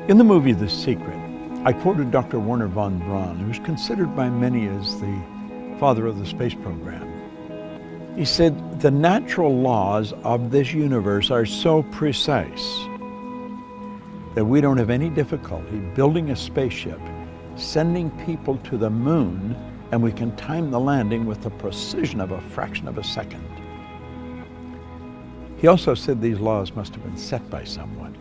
In the movie The Secret, I quoted Dr. Wernher von Braun, who is considered by many as the father of the space program. He said, the natural laws of this universe are so precise that we don't have any difficulty building a spaceship, sending people to the moon, and we can time the landing with the precision of a fraction of a second. He also said these laws must have been set by someone.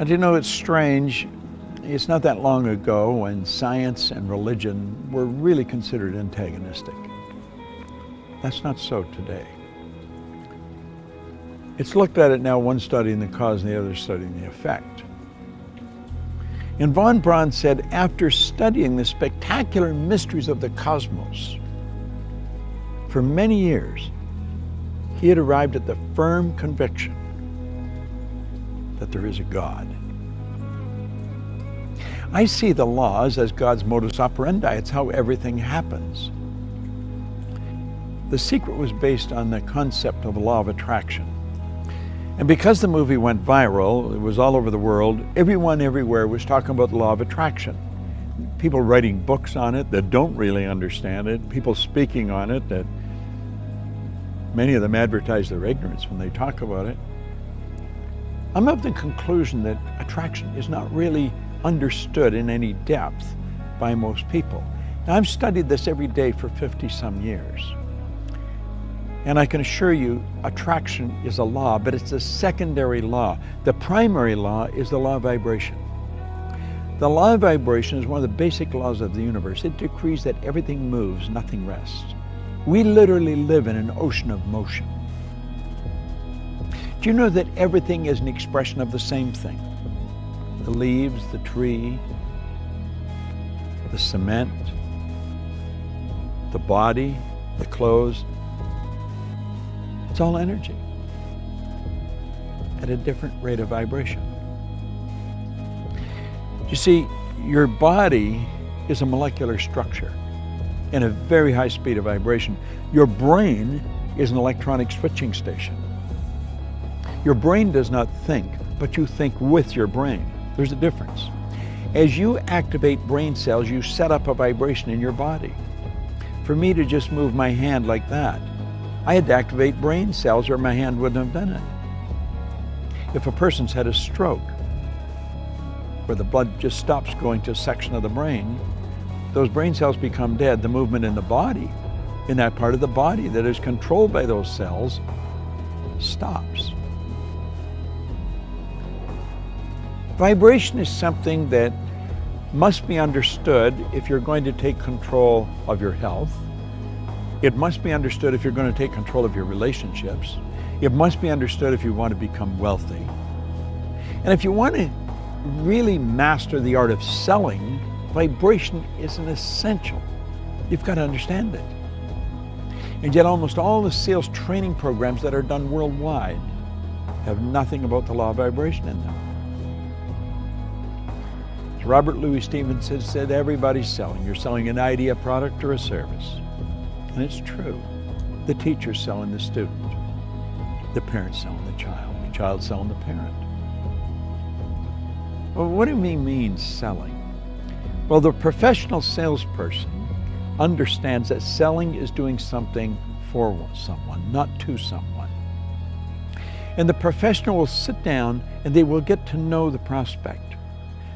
And you know, it's strange. It's not that long ago when science and religion were really considered antagonistic. That's not so today. It's looked at it now, one studying the cause and the other studying the effect. And von Braun said, after studying the spectacular mysteries of the cosmos for many years, he had arrived at the firm conviction that there is a God. I see the laws as God's modus operandi. It's how everything happens. The Secret was based on the concept of the law of attraction. And because the movie went viral, it was all over the world, everyone everywhere was talking about the law of attraction. People writing books on it that don't really understand it, people speaking on it that many of them advertise their ignorance when they talk about it. I'm of the conclusion that attraction is not really understood in any depth by most people. Now, I've studied this every day for 50-some years. And I can assure you, attraction is a law, but it's a secondary law. The primary law is the law of vibration. The law of vibration is one of the basic laws of the universe. It decrees that everything moves, nothing rests. We literally live in an ocean of motion. Do you know that everything is an expression of the same thing? The leaves, the tree, the cement, the body, the clothes. It's all energy at a different rate of vibration. You see, your body is a molecular structure in a very high speed of vibration. Your brain is an electronic switching station. Your brain does not think, but you think with your brain. There's a difference. As you activate brain cells, you set up a vibration in your body. For me to just move my hand like that, I had to activate brain cells or my hand wouldn't have done it. If a person's had a stroke, where the blood just stops going to a section of the brain, those brain cells become dead. The movement in the body, in that part of the body that is controlled by those cells, stops. Vibration is something that must be understood if you're going to take control of your health. It must be understood if you're going to take control of your relationships. It must be understood if you want to become wealthy. And if you want to really master the art of selling, vibration is an essential. You've got to understand it. And yet almost all the sales training programs that are done worldwide have nothing about the law of vibration in them. As Robert Louis Stevenson said, everybody's selling. You're selling an idea, a product, or a service. And it's true. The teacher's selling the student. The parent's selling the child selling the parent. Well, what do we mean selling? Well, the professional salesperson understands that selling is doing something for someone, not to someone. And the professional will sit down and they will get to know the prospect.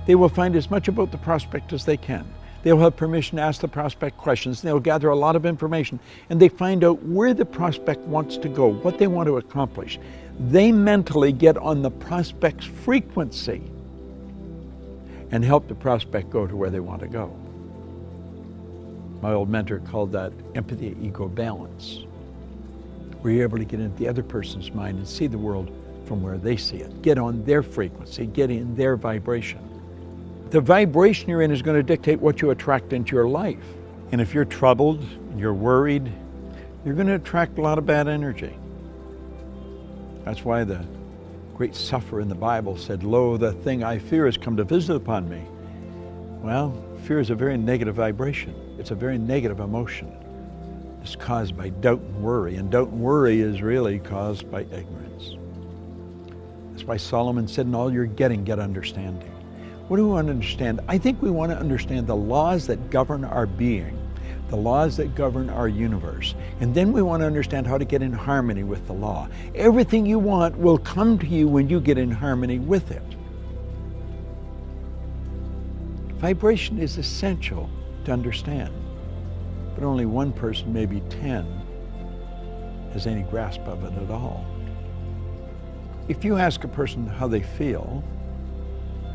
They will find as much about the prospect as they can. They'll have permission to ask the prospect questions. They'll gather a lot of information and they find out where the prospect wants to go, what they want to accomplish. They mentally get on the prospect's frequency and help the prospect go to where they want to go. My old mentor called that empathy-ego balance, where you're able to get into the other person's mind and see the world from where they see it. Get on their frequency, get in their vibration. The vibration you're in is going to dictate what you attract into your life. And if you're troubled, you're worried, you're going to attract a lot of bad energy. That's why the great sufferer in the Bible said, "Lo, the thing I fear has come to visit upon me." Well, fear is a very negative vibration. It's a very negative emotion. It's caused by doubt and worry, and doubt and worry is really caused by ignorance. Let's why Solomon said, in all you're getting, get understanding. What do we want to understand? I think we want to understand the laws that govern our being, the laws that govern our universe. And then we want to understand how to get in harmony with the law. Everything you want will come to you when you get in harmony with it. Vibration is essential to understand, but only one person, maybe 10, has any grasp of it at all. If you ask a person how they feel,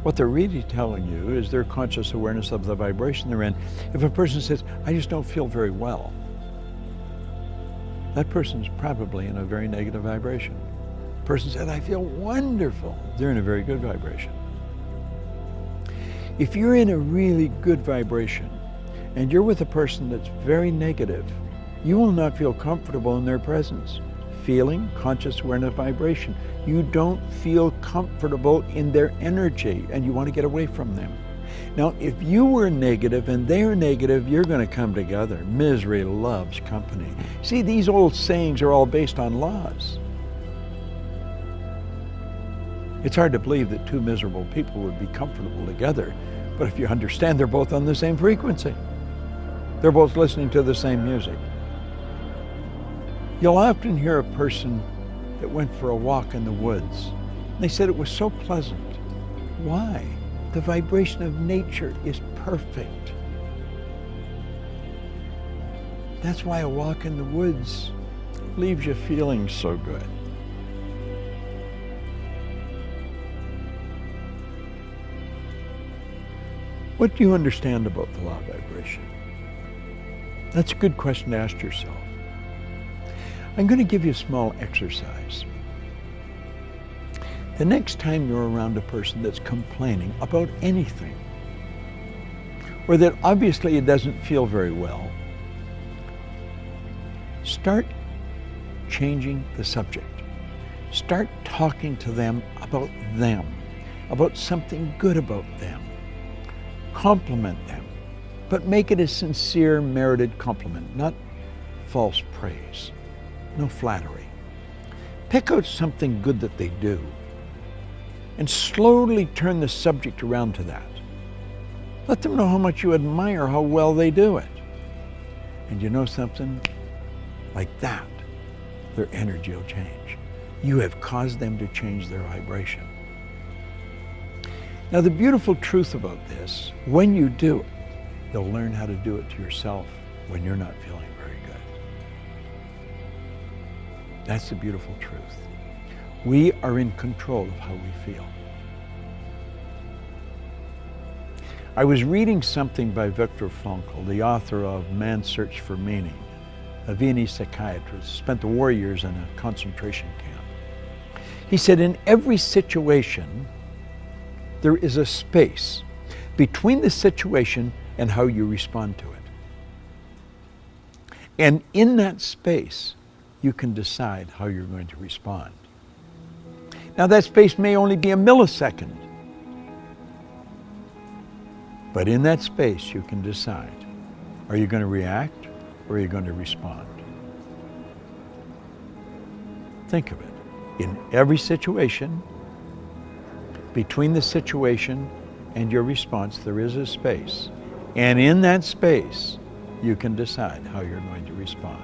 what they're really telling you is their conscious awareness of the vibration they're in. If a person says, I just don't feel very well, that person's probably in a very negative vibration. A person said, I feel wonderful, they're in a very good vibration. If you're in a really good vibration and you're with a person that's very negative, you will not feel comfortable in their presence. Feeling, conscious awareness, vibration. You don't feel comfortable in their energy and you want to get away from them. Now, if you were negative and they're negative, you're going to come together. Misery loves company. See, these old sayings are all based on laws. It's hard to believe that two miserable people would be comfortable together, but if you understand they're both on the same frequency, they're both listening to the same music. You'll often hear a person that went for a walk in the woods. They said it was so pleasant. Why? The vibration of nature is perfect. That's why a walk in the woods leaves you feeling so good. What do you understand about the law of vibration? That's a good question to ask yourself. I'm going to give you a small exercise. The next time you're around a person that's complaining about anything, or that obviously it doesn't feel very well, start changing the subject. Start talking to them, about something good about them. Compliment them, but make it a sincere, merited compliment, not false praise, no flattery. Pick out something good that they do and slowly turn the subject around to that. Let them know how much you admire how well they do it. And you know something? Like that, their energy will change. You have caused them to change their vibration. Now, the beautiful truth about this, when you do it, you'll learn how to do it to yourself when you're not feeling very good. That's the beautiful truth. We are in control of how we feel. I was reading something by Viktor Frankl, the author of Man's Search for Meaning, a Viennese psychiatrist, spent the war years in a concentration camp. He said, in every situation, there is a space between the situation and how you respond to it. And in that space, you can decide how you're going to respond. Now, that space may only be a millisecond, but in that space, you can decide, are you going to react or are you going to respond? Think of it. In every situation, between the situation and your response, there is a space. And in that space, you can decide how you're going to respond.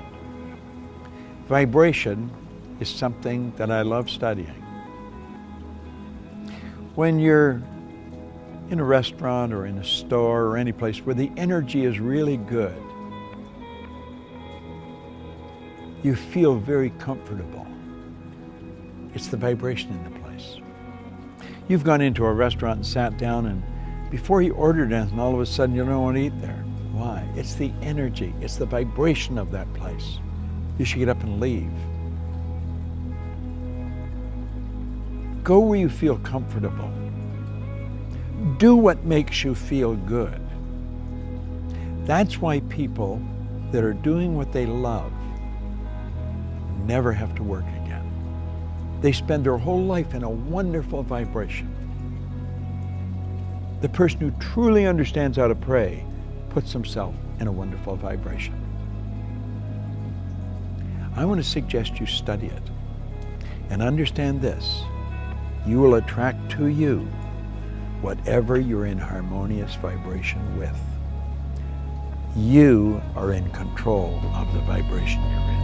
Vibration is something that I love studying. When you're in a restaurant or in a store or any place where the energy is really good, you feel very comfortable. It's the vibration in the place. You've gone into a restaurant and sat down, and before you ordered anything, all of a sudden you don't want to eat there. Why? It's the energy, it's the vibration of that place. You should get up and leave. Go where you feel comfortable. Do what makes you feel good. That's why people that are doing what they love never have to work again. They spend their whole life in a wonderful vibration. The person who truly understands how to pray puts himself in a wonderful vibration. I want to suggest you study it and understand this. you will attract to you whatever you're in harmonious vibration with. You are in control of the vibration you're in.